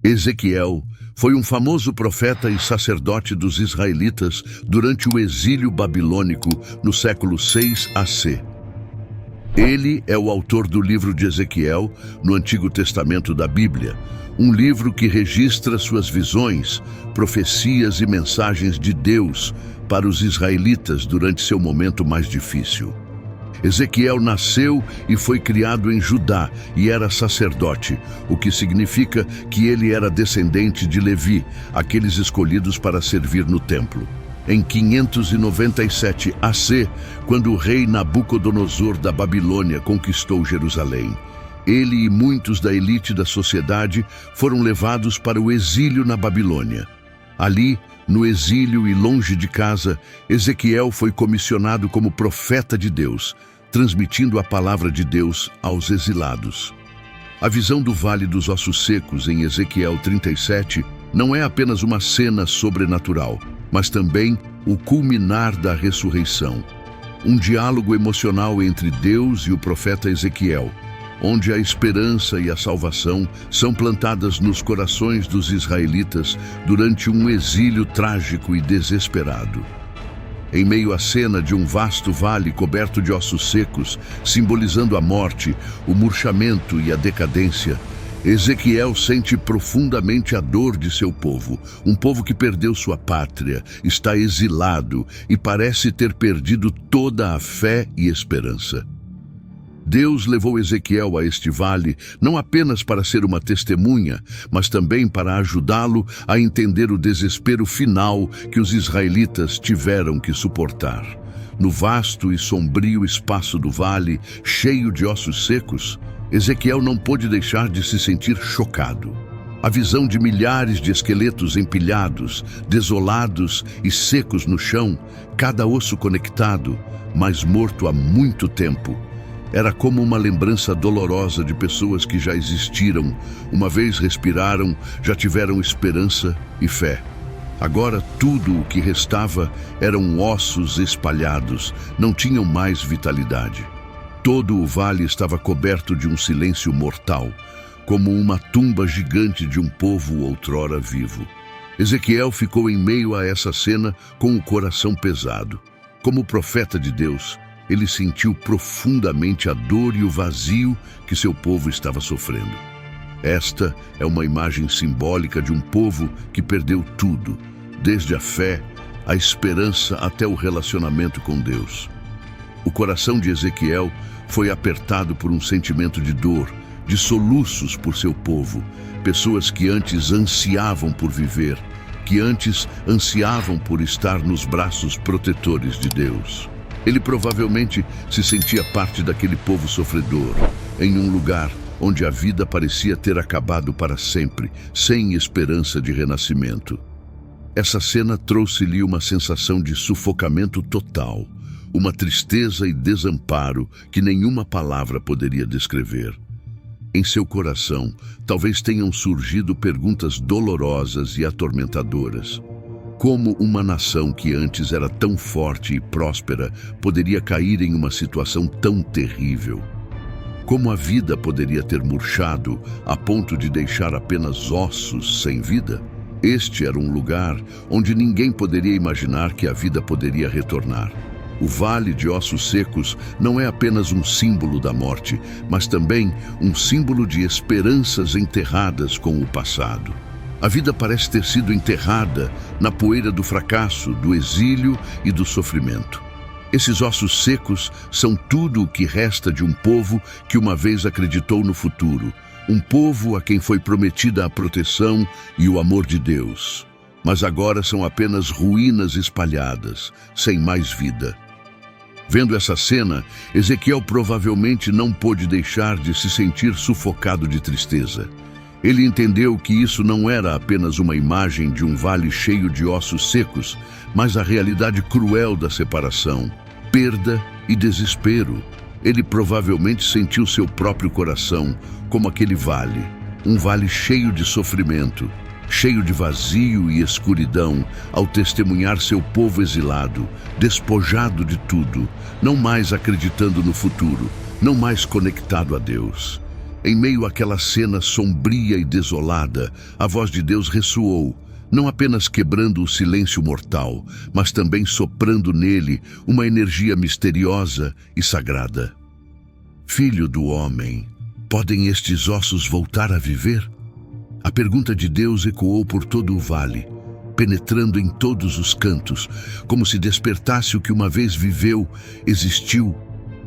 Ezequiel foi um famoso profeta e sacerdote dos israelitas durante o exílio babilônico no século 6 AC. Ele é o autor do livro de Ezequiel no Antigo Testamento da Bíblia, um livro que registra suas visões, profecias e mensagens de Deus para os israelitas durante seu momento mais difícil. Ezequiel nasceu e foi criado em Judá e era sacerdote, o que significa que ele era descendente de Levi, aqueles escolhidos para servir no templo. Em 597 AC, quando o rei Nabucodonosor da Babilônia conquistou Jerusalém, ele e muitos da elite da sociedade foram levados para o exílio na Babilônia. Ali, no exílio e longe de casa, Ezequiel foi comissionado como profeta de Deus, transmitindo a palavra de Deus aos exilados. A visão do Vale dos Ossos Secos em Ezequiel 37 não é apenas uma cena sobrenatural, mas também o culminar da ressurreição. Um diálogo emocional entre Deus e o profeta Ezequiel, onde a esperança e a salvação são plantadas nos corações dos israelitas durante um exílio trágico e desesperado. Em meio à cena de um vasto vale coberto de ossos secos, simbolizando a morte, o murchamento e a decadência, Ezequiel sente profundamente a dor de seu povo, um povo que perdeu sua pátria, está exilado e parece ter perdido toda a fé e esperança. Deus levou Ezequiel a este vale não apenas para ser uma testemunha, mas também para ajudá-lo a entender o desespero final que os israelitas tiveram que suportar. No vasto e sombrio espaço do vale, cheio de ossos secos, Ezequiel não pôde deixar de se sentir chocado. A visão de milhares de esqueletos empilhados, desolados e secos no chão, cada osso conectado, mas morto há muito tempo, era como uma lembrança dolorosa de pessoas que já existiram, uma vez respiraram, já tiveram esperança e fé. Agora tudo o que restava eram ossos espalhados, não tinham mais vitalidade. Todo o vale estava coberto de um silêncio mortal, como uma tumba gigante de um povo outrora vivo. Ezequiel ficou em meio a essa cena com o coração pesado. Como profeta de Deus, ele sentiu profundamente a dor e o vazio que seu povo estava sofrendo. Esta é uma imagem simbólica de um povo que perdeu tudo, desde a fé, a esperança até o relacionamento com Deus. O coração de Ezequiel foi apertado por um sentimento de dor, de soluços por seu povo, pessoas que antes ansiavam por viver, que antes ansiavam por estar nos braços protetores de Deus. Ele provavelmente se sentia parte daquele povo sofredor, em um lugar onde a vida parecia ter acabado para sempre, sem esperança de renascimento. Essa cena trouxe-lhe uma sensação de sufocamento total, uma tristeza e desamparo que nenhuma palavra poderia descrever. Em seu coração, talvez tenham surgido perguntas dolorosas e atormentadoras. Como uma nação que antes era tão forte e próspera poderia cair em uma situação tão terrível? Como a vida poderia ter murchado a ponto de deixar apenas ossos sem vida? Este era um lugar onde ninguém poderia imaginar que a vida poderia retornar. O Vale de Ossos Secos não é apenas um símbolo da morte, mas também um símbolo de esperanças enterradas com o passado. A vida parece ter sido enterrada na poeira do fracasso, do exílio e do sofrimento. Esses ossos secos são tudo o que resta de um povo que uma vez acreditou no futuro, um povo a quem foi prometida a proteção e o amor de Deus. Mas agora são apenas ruínas espalhadas, sem mais vida. Vendo essa cena, Ezequiel provavelmente não pôde deixar de se sentir sufocado de tristeza. Ele entendeu que isso não era apenas uma imagem de um vale cheio de ossos secos, mas a realidade cruel da separação, perda e desespero. Ele provavelmente sentiu seu próprio coração como aquele vale, um vale cheio de sofrimento, cheio de vazio e escuridão, ao testemunhar seu povo exilado, despojado de tudo, não mais acreditando no futuro, não mais conectado a Deus. Em meio àquela cena sombria e desolada, a voz de Deus ressoou, não apenas quebrando o silêncio mortal, mas também soprando nele uma energia misteriosa e sagrada. Filho do homem, podem estes ossos voltar a viver? A pergunta de Deus ecoou por todo o vale, penetrando em todos os cantos, como se despertasse o que uma vez viveu, existiu,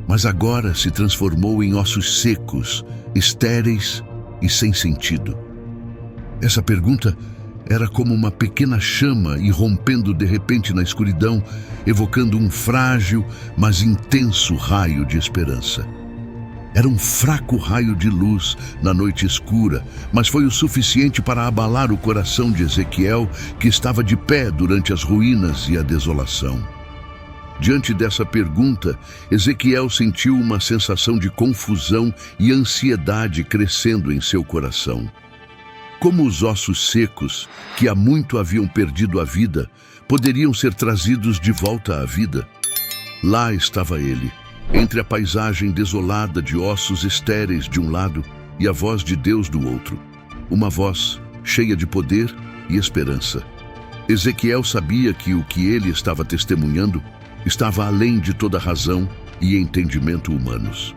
mas agora se transformou em ossos secos, estéreis e sem sentido. Essa pergunta era como uma pequena chama irrompendo de repente na escuridão, evocando um frágil, mas intenso raio de esperança. Era um fraco raio de luz na noite escura, mas foi o suficiente para abalar o coração de Ezequiel, que estava de pé durante as ruínas e a desolação. Diante dessa pergunta, Ezequiel sentiu uma sensação de confusão e ansiedade crescendo em seu coração. Como os ossos secos, que há muito haviam perdido a vida, poderiam ser trazidos de volta à vida? Lá estava ele, entre a paisagem desolada de ossos estéreis de um lado e a voz de Deus do outro. Uma voz cheia de poder e esperança. Ezequiel sabia que o que ele estava testemunhando estava além de toda razão e entendimento humanos.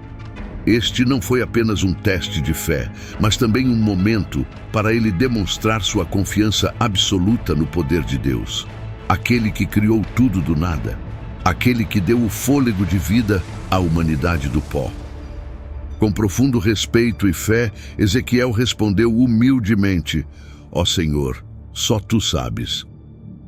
Este não foi apenas um teste de fé, mas também um momento para ele demonstrar sua confiança absoluta no poder de Deus, aquele que criou tudo do nada, aquele que deu o fôlego de vida à humanidade do pó. Com profundo respeito e fé, Ezequiel respondeu humildemente: Ó Senhor, só Tu sabes.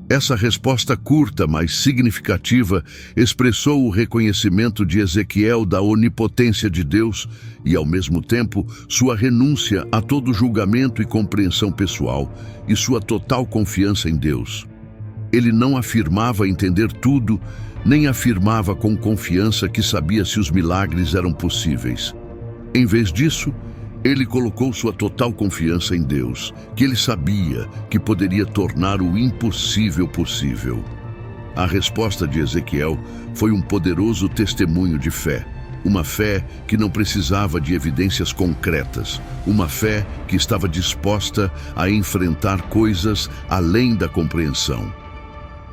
Essa resposta curta, mas significativa, expressou o reconhecimento de Ezequiel da onipotência de Deus e, ao mesmo tempo, sua renúncia a todo julgamento e compreensão pessoal e sua total confiança em Deus. Ele não afirmava entender tudo, nem afirmava com confiança que sabia se os milagres eram possíveis. Em vez disso, ele colocou sua total confiança em Deus, que ele sabia que poderia tornar o impossível possível. A resposta de Ezequiel foi um poderoso testemunho de fé, uma fé que não precisava de evidências concretas, uma fé que estava disposta a enfrentar coisas além da compreensão.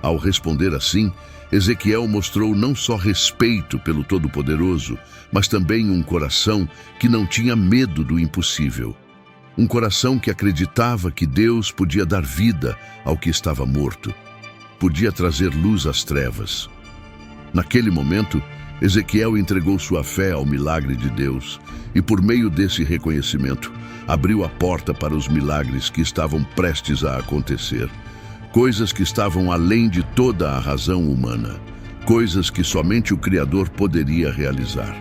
Ao responder assim, Ezequiel mostrou não só respeito pelo Todo-Poderoso, mas também um coração que não tinha medo do impossível. Um coração que acreditava que Deus podia dar vida ao que estava morto, podia trazer luz às trevas. Naquele momento, Ezequiel entregou sua fé ao milagre de Deus e, por meio desse reconhecimento, abriu a porta para os milagres que estavam prestes a acontecer. Coisas que estavam além de toda a razão humana, coisas que somente o Criador poderia realizar.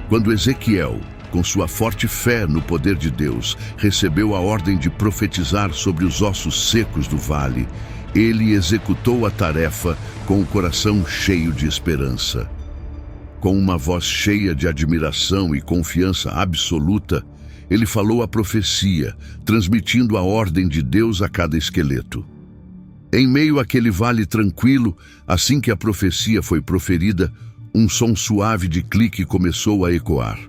Quando Ezequiel, com sua forte fé no poder de Deus, recebeu a ordem de profetizar sobre os ossos secos do vale, ele executou a tarefa com o coração cheio de esperança. Com uma voz cheia de admiração e confiança absoluta, ele falou a profecia, transmitindo a ordem de Deus a cada esqueleto. Em meio àquele vale tranquilo, assim que a profecia foi proferida, um som suave de clique começou a ecoar.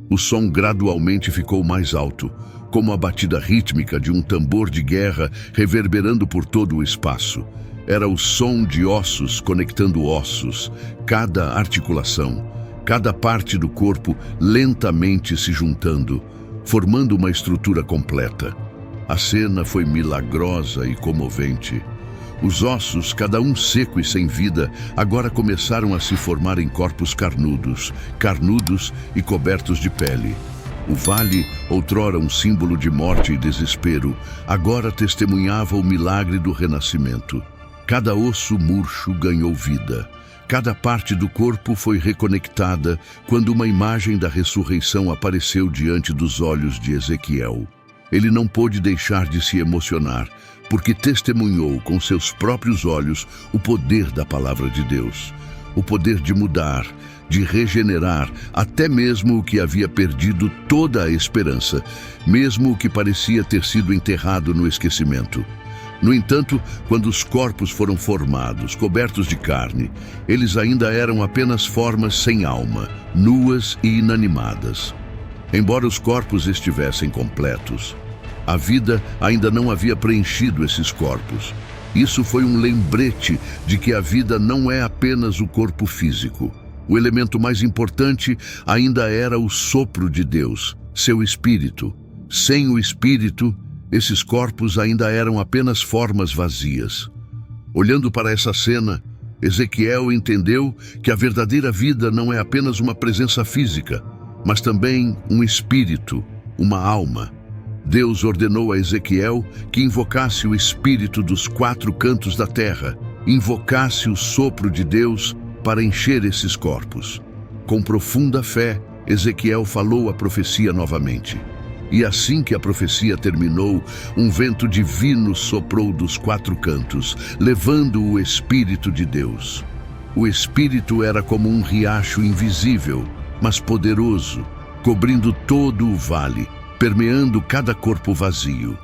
O som gradualmente ficou mais alto, como a batida rítmica de um tambor de guerra reverberando por todo o espaço. Era o som de ossos conectando ossos, cada articulação, cada parte do corpo lentamente se juntando, formando uma estrutura completa. A cena foi milagrosa e comovente. Os ossos, cada um seco e sem vida, agora começaram a se formar em corpos carnudos e cobertos de pele. O vale, outrora um símbolo de morte e desespero, agora testemunhava o milagre do renascimento. Cada osso murcho ganhou vida. Cada parte do corpo foi reconectada quando uma imagem da ressurreição apareceu diante dos olhos de Ezequiel. Ele não pôde deixar de se emocionar, porque testemunhou com seus próprios olhos o poder da palavra de Deus, o poder de mudar, de regenerar até mesmo o que havia perdido toda a esperança, mesmo o que parecia ter sido enterrado no esquecimento. No entanto, quando os corpos foram formados, cobertos de carne, eles ainda eram apenas formas sem alma, nuas e inanimadas. embora os corpos estivessem completos. A vida ainda não havia preenchido esses corpos. Isso foi um lembrete de que a vida não é apenas o corpo físico. O elemento mais importante ainda era o sopro de Deus, seu Espírito. Sem o Espírito, esses corpos ainda eram apenas formas vazias. Olhando para essa cena, Ezequiel entendeu que a verdadeira vida não é apenas uma presença física, mas também um espírito, uma alma. Deus ordenou a Ezequiel que invocasse o espírito dos 4 cantos da terra, invocasse o sopro de Deus para encher esses corpos. Com profunda fé, Ezequiel falou a profecia novamente. E assim que a profecia terminou, um vento divino soprou dos 4 cantos, levando o Espírito de Deus. O Espírito era como um riacho invisível, mas poderoso, cobrindo todo o vale, permeando cada corpo vazio.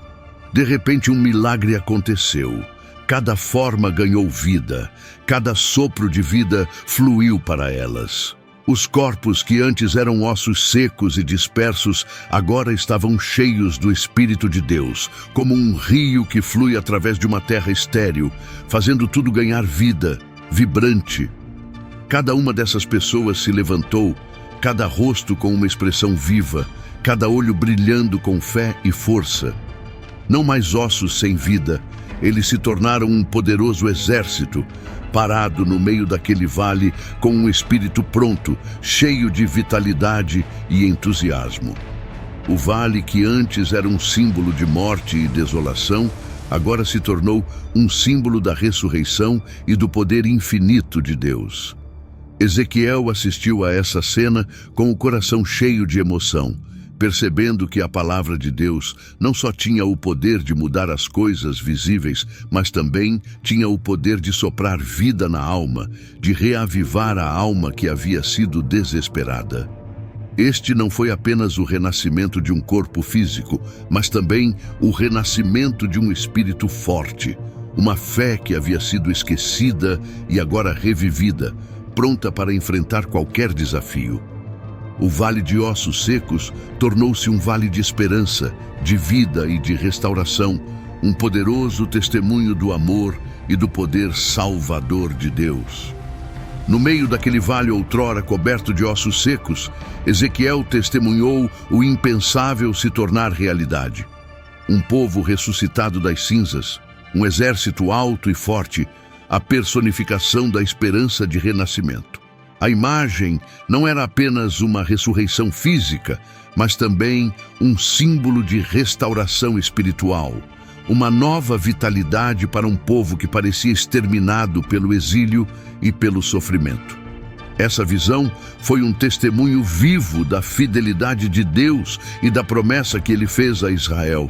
De repente, um milagre aconteceu. Cada forma ganhou vida, cada sopro de vida fluiu para elas. Os corpos que antes eram ossos secos e dispersos, agora estavam cheios do Espírito de Deus, como um rio que flui através de uma terra estéril, fazendo tudo ganhar vida, vibrante. Cada uma dessas pessoas se levantou, cada rosto com uma expressão viva, cada olho brilhando com fé e força. Não mais ossos sem vida, eles se tornaram um poderoso exército, parado no meio daquele vale com um espírito pronto, cheio de vitalidade e entusiasmo. O vale, que antes era um símbolo de morte e desolação, agora se tornou um símbolo da ressurreição e do poder infinito de Deus. Ezequiel assistiu a essa cena com o coração cheio de emoção, percebendo que a palavra de Deus não só tinha o poder de mudar as coisas visíveis, mas também tinha o poder de soprar vida na alma, de reavivar a alma que havia sido desesperada. Este não foi apenas o renascimento de um corpo físico, mas também o renascimento de um espírito forte, uma fé que havia sido esquecida e agora revivida, pronta para enfrentar qualquer desafio. O vale de ossos secos tornou-se um vale de esperança, de vida e de restauração, um poderoso testemunho do amor e do poder salvador de Deus. No meio daquele vale outrora coberto de ossos secos, Ezequiel testemunhou o impensável se tornar realidade. Um povo ressuscitado das cinzas, um exército alto e forte, a personificação da esperança de renascimento. A imagem não era apenas uma ressurreição física, mas também um símbolo de restauração espiritual, uma nova vitalidade para um povo que parecia exterminado pelo exílio e pelo sofrimento. Essa visão foi um testemunho vivo da fidelidade de Deus e da promessa que ele fez a Israel,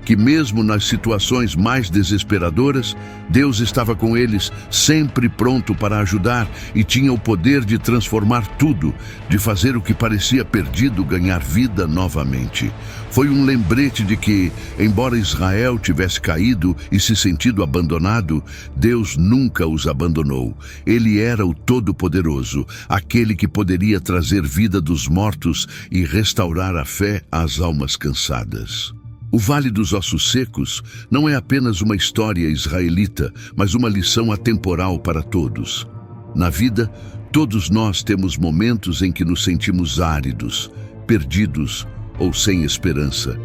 que mesmo nas situações mais desesperadoras, Deus estava com eles, sempre pronto para ajudar e tinha o poder de transformar tudo, de fazer o que parecia perdido ganhar vida novamente. Foi um lembrete de que, embora Israel tivesse caído e se sentido abandonado, Deus nunca os abandonou. Ele era o Todo-Poderoso, aquele que poderia trazer vida dos mortos e restaurar a fé às almas cansadas. O Vale dos Ossos Secos não é apenas uma história israelita, mas uma lição atemporal para todos. Na vida, todos nós temos momentos em que nos sentimos áridos, perdidos ou sem esperança.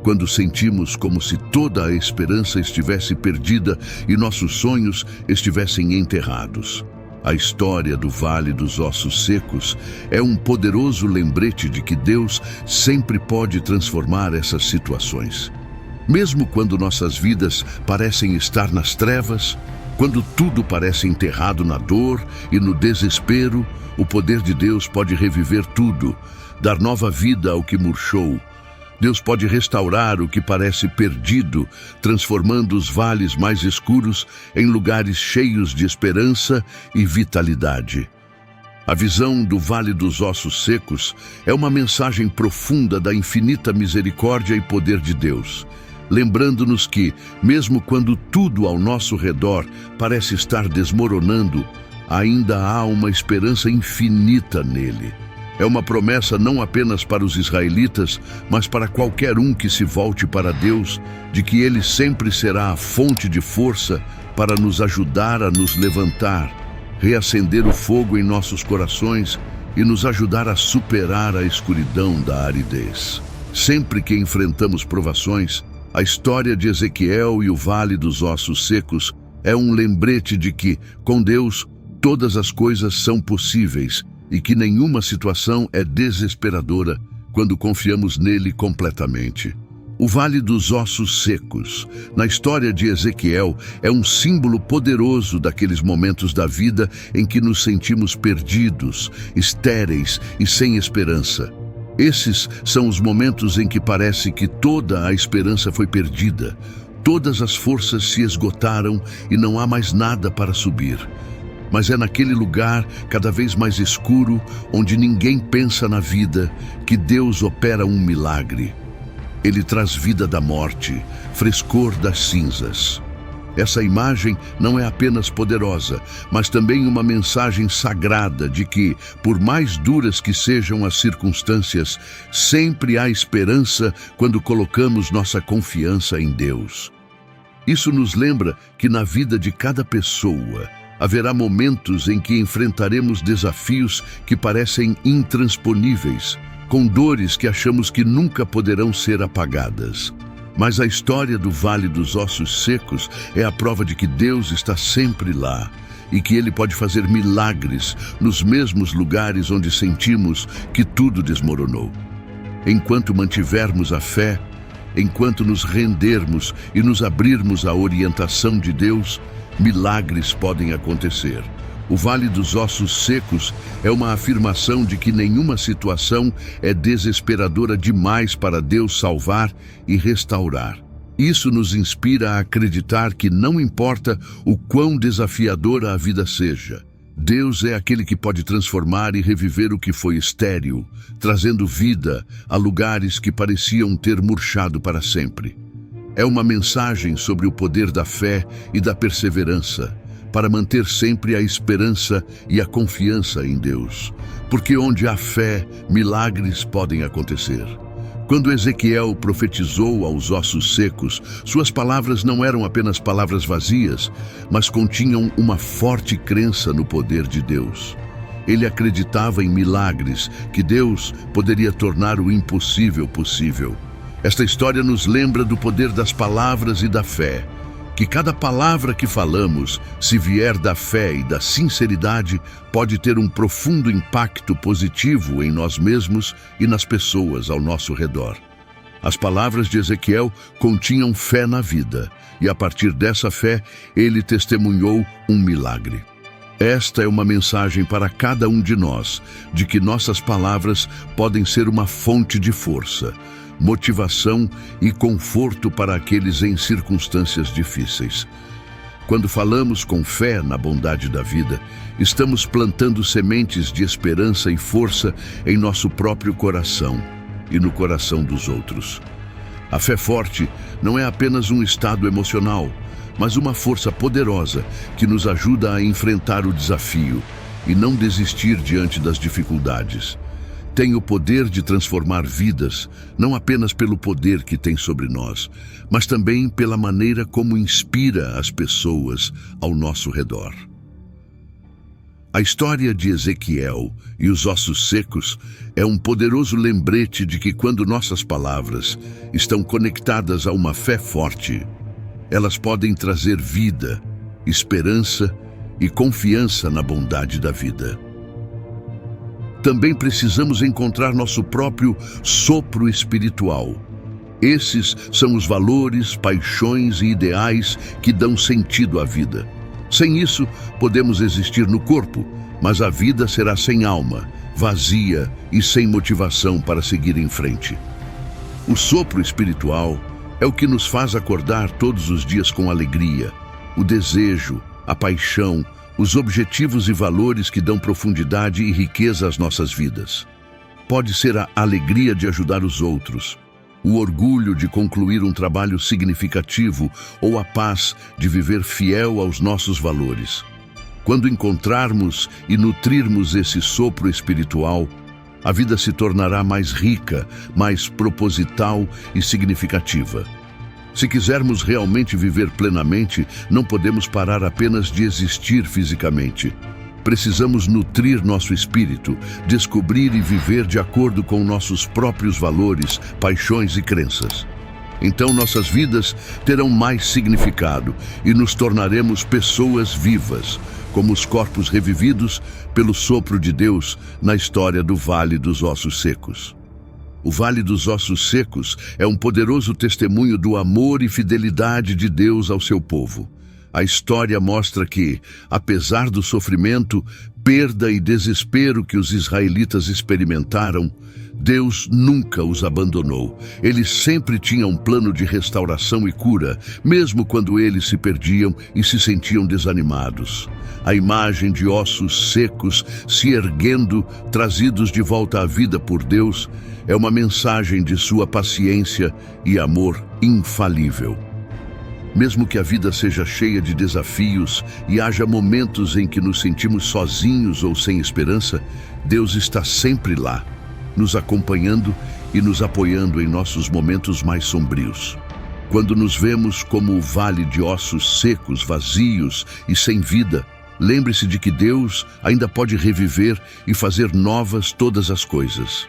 Quando sentimos como se toda a esperança estivesse perdida e nossos sonhos estivessem enterrados. A história do Vale dos Ossos Secos é um poderoso lembrete de que Deus sempre pode transformar essas situações. Mesmo quando nossas vidas parecem estar nas trevas, quando tudo parece enterrado na dor e no desespero, o poder de Deus pode reviver tudo, dar nova vida ao que murchou. Deus pode restaurar o que parece perdido, transformando os vales mais escuros em lugares cheios de esperança e vitalidade. A visão do Vale dos Ossos Secos é uma mensagem profunda da infinita misericórdia e poder de Deus, lembrando-nos que, mesmo quando tudo ao nosso redor parece estar desmoronando, ainda há uma esperança infinita nele. É uma promessa não apenas para os israelitas, mas para qualquer um que se volte para Deus, de que Ele sempre será a fonte de força para nos ajudar a nos levantar, reacender o fogo em nossos corações e nos ajudar a superar a escuridão da aridez. Sempre que enfrentamos provações, a história de Ezequiel e o Vale dos Ossos Secos é um lembrete de que, com Deus, todas as coisas são possíveis e que nenhuma situação é desesperadora quando confiamos nele completamente. O Vale dos Ossos Secos, na história de Ezequiel, é um símbolo poderoso daqueles momentos da vida em que nos sentimos perdidos, estéreis e sem esperança. Esses são os momentos em que parece que toda a esperança foi perdida, todas as forças se esgotaram e não há mais nada para subir. Mas é naquele lugar, cada vez mais escuro, onde ninguém pensa na vida, que Deus opera um milagre. Ele traz vida da morte, frescor das cinzas. Essa imagem não é apenas poderosa, mas também uma mensagem sagrada de que, por mais duras que sejam as circunstâncias, sempre há esperança quando colocamos nossa confiança em Deus. Isso nos lembra que na vida de cada pessoa haverá momentos em que enfrentaremos desafios que parecem intransponíveis, com dores que achamos que nunca poderão ser apagadas. Mas a história do Vale dos Ossos Secos é a prova de que Deus está sempre lá e que Ele pode fazer milagres nos mesmos lugares onde sentimos que tudo desmoronou. Enquanto mantivermos a fé, enquanto nos rendermos e nos abrirmos à orientação de Deus, milagres podem acontecer. O Vale dos Ossos Secos é uma afirmação de que nenhuma situação é desesperadora demais para Deus salvar e restaurar. Isso nos inspira a acreditar que não importa o quão desafiadora a vida seja, Deus é aquele que pode transformar e reviver o que foi estéril, trazendo vida a lugares que pareciam ter murchado para sempre. É uma mensagem sobre o poder da fé e da perseverança, para manter sempre a esperança e a confiança em Deus, porque onde há fé, milagres podem acontecer. Quando Ezequiel profetizou aos ossos secos, suas palavras não eram apenas palavras vazias, mas continham uma forte crença no poder de Deus. Ele acreditava em milagres, que Deus poderia tornar o impossível possível. Esta história nos lembra do poder das palavras e da fé, que cada palavra que falamos, se vier da fé e da sinceridade, pode ter um profundo impacto positivo em nós mesmos e nas pessoas ao nosso redor. As palavras de Ezequiel continham fé na vida, e a partir dessa fé, ele testemunhou um milagre. Esta é uma mensagem para cada um de nós, de que nossas palavras podem ser uma fonte de força, motivação e conforto para aqueles em circunstâncias difíceis. Quando falamos com fé na bondade da vida, estamos plantando sementes de esperança e força em nosso próprio coração e no coração dos outros. A fé forte não é apenas um estado emocional, mas uma força poderosa que nos ajuda a enfrentar o desafio e não desistir diante das dificuldades. Tem o poder de transformar vidas, não apenas pelo poder que tem sobre nós, mas também pela maneira como inspira as pessoas ao nosso redor. A história de Ezequiel e os ossos secos é um poderoso lembrete de que quando nossas palavras estão conectadas a uma fé forte, elas podem trazer vida, esperança e confiança na bondade da vida. Também precisamos encontrar nosso próprio sopro espiritual. Esses são os valores, paixões e ideais que dão sentido à vida. Sem isso, podemos existir no corpo, mas a vida será sem alma, vazia e sem motivação para seguir em frente. O sopro espiritual é o que nos faz acordar todos os dias com alegria, o desejo, a paixão, os objetivos e valores que dão profundidade e riqueza às nossas vidas. Pode ser a alegria de ajudar os outros, o orgulho de concluir um trabalho significativo ou a paz de viver fiel aos nossos valores. Quando encontrarmos e nutrirmos esse sopro espiritual, A vida se tornará mais rica, mais proposital e significativa. Se quisermos realmente viver plenamente, não podemos parar apenas de existir fisicamente. Precisamos nutrir nosso espírito, descobrir e viver de acordo com nossos próprios valores, paixões e crenças. Então nossas vidas terão mais significado e nos tornaremos pessoas vivas, como os corpos revividos pelo sopro de Deus na história do Vale dos Ossos Secos. O Vale dos Ossos Secos é um poderoso testemunho do amor e fidelidade de Deus ao seu povo. A história mostra que, apesar do sofrimento, perda e desespero que os israelitas experimentaram, Deus nunca os abandonou. Ele sempre tinha um plano de restauração e cura, mesmo quando eles se perdiam e se sentiam desanimados. A imagem de ossos secos se erguendo, trazidos de volta à vida por Deus, é uma mensagem de sua paciência e amor infalível. Mesmo que a vida seja cheia de desafios e haja momentos em que nos sentimos sozinhos ou sem esperança, Deus está sempre lá, nos acompanhando e nos apoiando em nossos momentos mais sombrios. Quando nos vemos como o vale de ossos secos, vazios e sem vida, lembre-se de que Deus ainda pode reviver e fazer novas todas as coisas.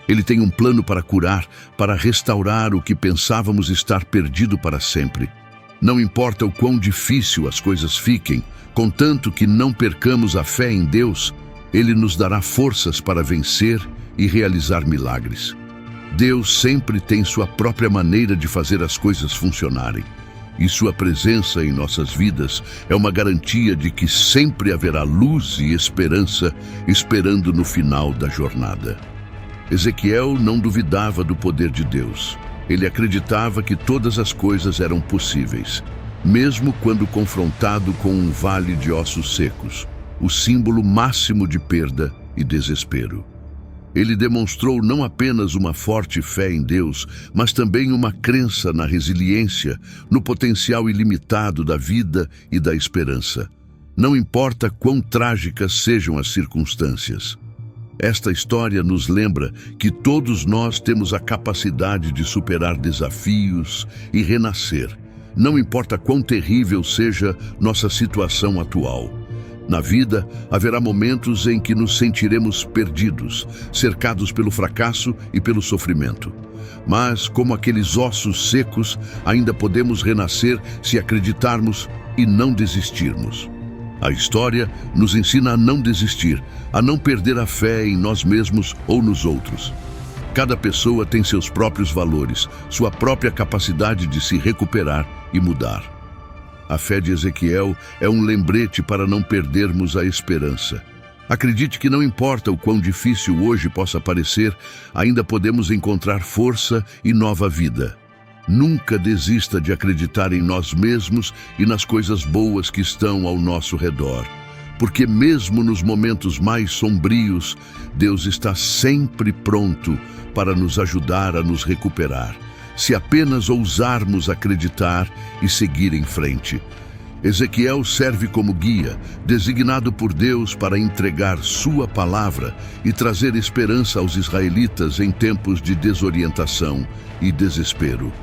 Ele tem um plano para curar, para restaurar o que pensávamos estar perdido para sempre. Não importa o quão difícil as coisas fiquem, contanto que não percamos a fé em Deus, Ele nos dará forças para vencer e realizar milagres. Deus sempre tem sua própria maneira de fazer as coisas funcionarem. E sua presença em nossas vidas é uma garantia de que sempre haverá luz e esperança esperando no final da jornada. Ezequiel não duvidava do poder de Deus. Ele acreditava que todas as coisas eram possíveis, mesmo quando confrontado com um vale de ossos secos, o símbolo máximo de perda e desespero. Ele demonstrou não apenas uma forte fé em Deus, mas também uma crença na resiliência, no potencial ilimitado da vida e da esperança. Não importa quão trágicas sejam as circunstâncias. Esta história nos lembra que todos nós temos a capacidade de superar desafios e renascer, não importa quão terrível seja nossa situação atual. Na vida, haverá momentos em que nos sentiremos perdidos, cercados pelo fracasso e pelo sofrimento. Mas, como aqueles ossos secos, ainda podemos renascer se acreditarmos e não desistirmos. A história nos ensina a não desistir, a não perder a fé em nós mesmos ou nos outros. Cada pessoa tem seus próprios valores, sua própria capacidade de se recuperar e mudar. A fé de Ezequiel é um lembrete para não perdermos a esperança. Acredite que não importa o quão difícil hoje possa parecer, ainda podemos encontrar força e nova vida. Nunca desista de acreditar em nós mesmos e nas coisas boas que estão ao nosso redor. Porque mesmo nos momentos mais sombrios, Deus está sempre pronto para nos ajudar a nos recuperar, se apenas ousarmos acreditar e seguir em frente. Ezequiel serve como guia, designado por Deus para entregar sua palavra e trazer esperança aos israelitas em tempos de desorientação e desespero.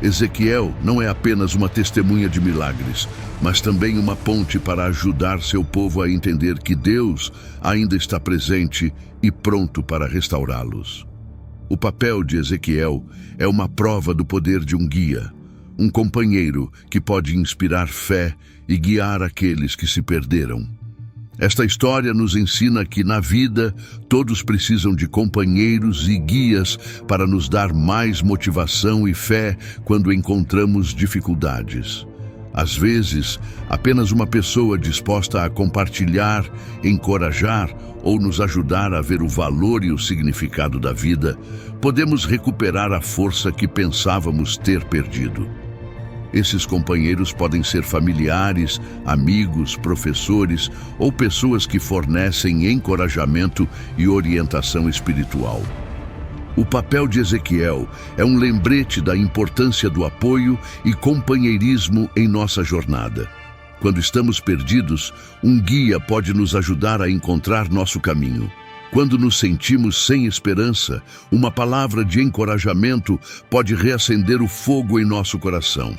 Ezequiel não é apenas uma testemunha de milagres, mas também uma ponte para ajudar seu povo a entender que Deus ainda está presente e pronto para restaurá-los. O papel de Ezequiel é uma prova do poder de um guia, um companheiro que pode inspirar fé e guiar aqueles que se perderam. Esta história nos ensina que, na vida, todos precisam de companheiros e guias para nos dar mais motivação e fé quando encontramos dificuldades. Às vezes, apenas uma pessoa disposta a compartilhar, encorajar ou nos ajudar a ver o valor e o significado da vida, podemos recuperar a força que pensávamos ter perdido. Esses companheiros podem ser familiares, amigos, professores ou pessoas que fornecem encorajamento e orientação espiritual. O papel de Ezequiel é um lembrete da importância do apoio e companheirismo em nossa jornada. Quando estamos perdidos, um guia pode nos ajudar a encontrar nosso caminho. Quando nos sentimos sem esperança, uma palavra de encorajamento pode reacender o fogo em nosso coração.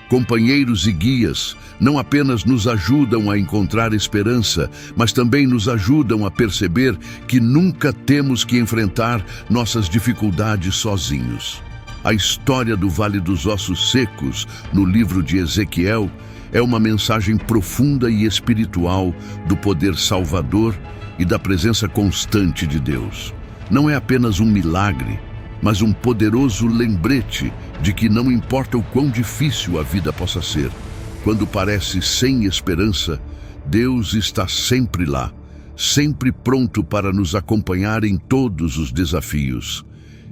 Companheiros e guias não apenas nos ajudam a encontrar esperança, mas também nos ajudam a perceber que nunca temos que enfrentar nossas dificuldades sozinhos. A história do Vale dos Ossos Secos, no livro de Ezequiel, é uma mensagem profunda e espiritual do poder salvador e da presença constante de Deus. Não é apenas um milagre, mas um poderoso lembrete de que não importa o quão difícil a vida possa ser, quando parece sem esperança, Deus está sempre lá, sempre pronto para nos acompanhar em todos os desafios.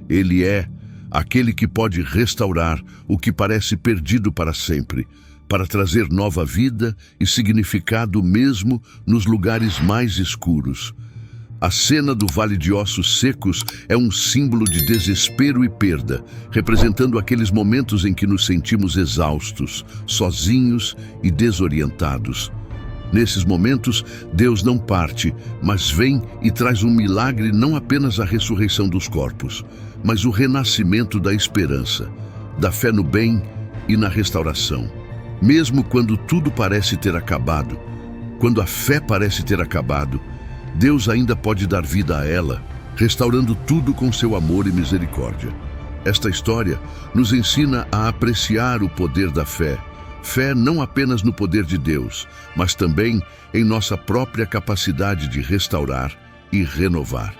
Ele é aquele que pode restaurar o que parece perdido para sempre, para trazer nova vida e significado mesmo nos lugares mais escuros. A cena do Vale de Ossos Secos é um símbolo de desespero e perda, representando aqueles momentos em que nos sentimos exaustos, sozinhos e desorientados. Nesses momentos, Deus não parte, mas vem e traz um milagre, não apenas a ressurreição dos corpos, mas o renascimento da esperança, da fé no bem e na restauração. Mesmo quando tudo parece ter acabado, quando a fé parece ter acabado, Deus ainda pode dar vida a ela, restaurando tudo com seu amor e misericórdia. Esta história nos ensina a apreciar o poder da fé. Fé não apenas no poder de Deus, mas também em nossa própria capacidade de restaurar e renovar.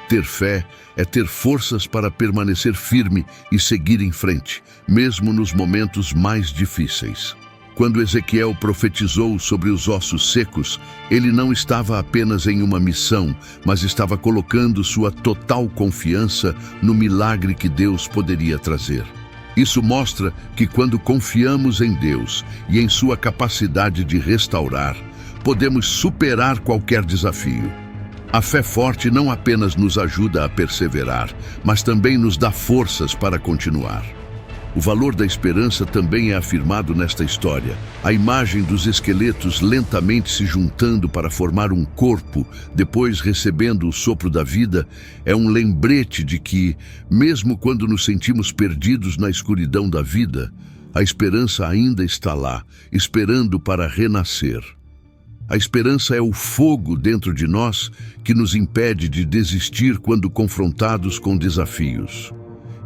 Ter fé é ter forças para permanecer firme e seguir em frente, mesmo nos momentos mais difíceis. Quando Ezequiel profetizou sobre os ossos secos, ele não estava apenas em uma missão, mas estava colocando sua total confiança no milagre que Deus poderia trazer. Isso mostra que quando confiamos em Deus e em sua capacidade de restaurar, podemos superar qualquer desafio. A fé forte não apenas nos ajuda a perseverar, mas também nos dá forças para continuar. O valor da esperança também é afirmado nesta história. A imagem dos esqueletos lentamente se juntando para formar um corpo, depois recebendo o sopro da vida, é um lembrete de que, mesmo quando nos sentimos perdidos na escuridão da vida, a esperança ainda está lá, esperando para renascer. A esperança é o fogo dentro de nós que nos impede de desistir quando confrontados com desafios.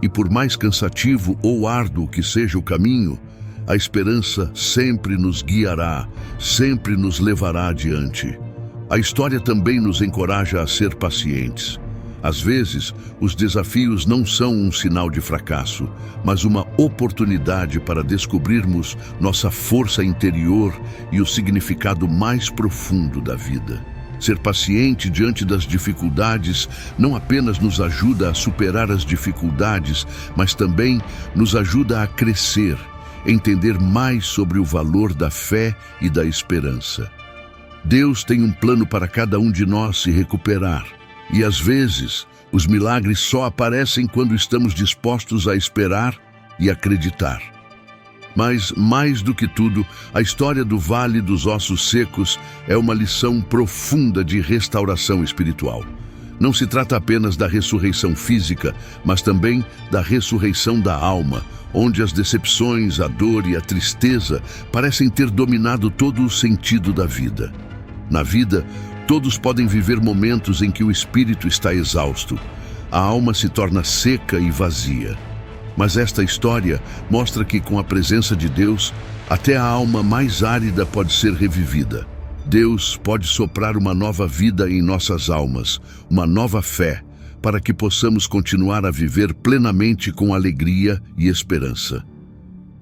E por mais cansativo ou árduo que seja o caminho, a esperança sempre nos guiará, sempre nos levará adiante. A história também nos encoraja a ser pacientes. Às vezes, os desafios não são um sinal de fracasso, mas uma oportunidade para descobrirmos nossa força interior e o significado mais profundo da vida. Ser paciente diante das dificuldades não apenas nos ajuda a superar as dificuldades, mas também nos ajuda a crescer, entender mais sobre o valor da fé e da esperança. Deus tem um plano para cada um de nós se recuperar, e às vezes os milagres só aparecem quando estamos dispostos a esperar e acreditar. Mas, mais do que tudo, a história do Vale dos Ossos Secos é uma lição profunda de restauração espiritual. Não se trata apenas da ressurreição física, mas também da ressurreição da alma, onde as decepções, a dor e a tristeza parecem ter dominado todo o sentido da vida. Na vida, todos podem viver momentos em que o espírito está exausto. A alma se torna seca e vazia. Mas esta história mostra que, com a presença de Deus, até a alma mais árida pode ser revivida. Deus pode soprar uma nova vida em nossas almas, uma nova fé, para que possamos continuar a viver plenamente com alegria e esperança.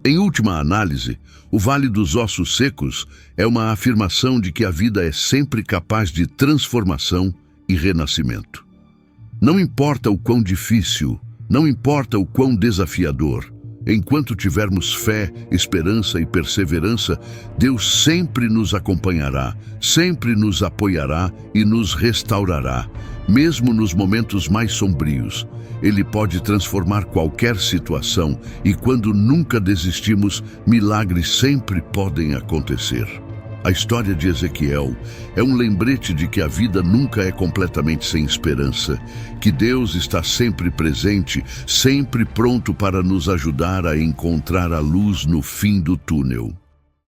Em última análise, o Vale dos Ossos Secos é uma afirmação de que a vida é sempre capaz de transformação e renascimento. Não importa o quão difícil, não importa o quão desafiador, enquanto tivermos fé, esperança e perseverança, Deus sempre nos acompanhará, sempre nos apoiará e nos restaurará, mesmo nos momentos mais sombrios. Ele pode transformar qualquer situação e, quando nunca desistimos, milagres sempre podem acontecer. A história de Ezequiel é um lembrete de que a vida nunca é completamente sem esperança, que Deus está sempre presente, sempre pronto para nos ajudar a encontrar a luz no fim do túnel.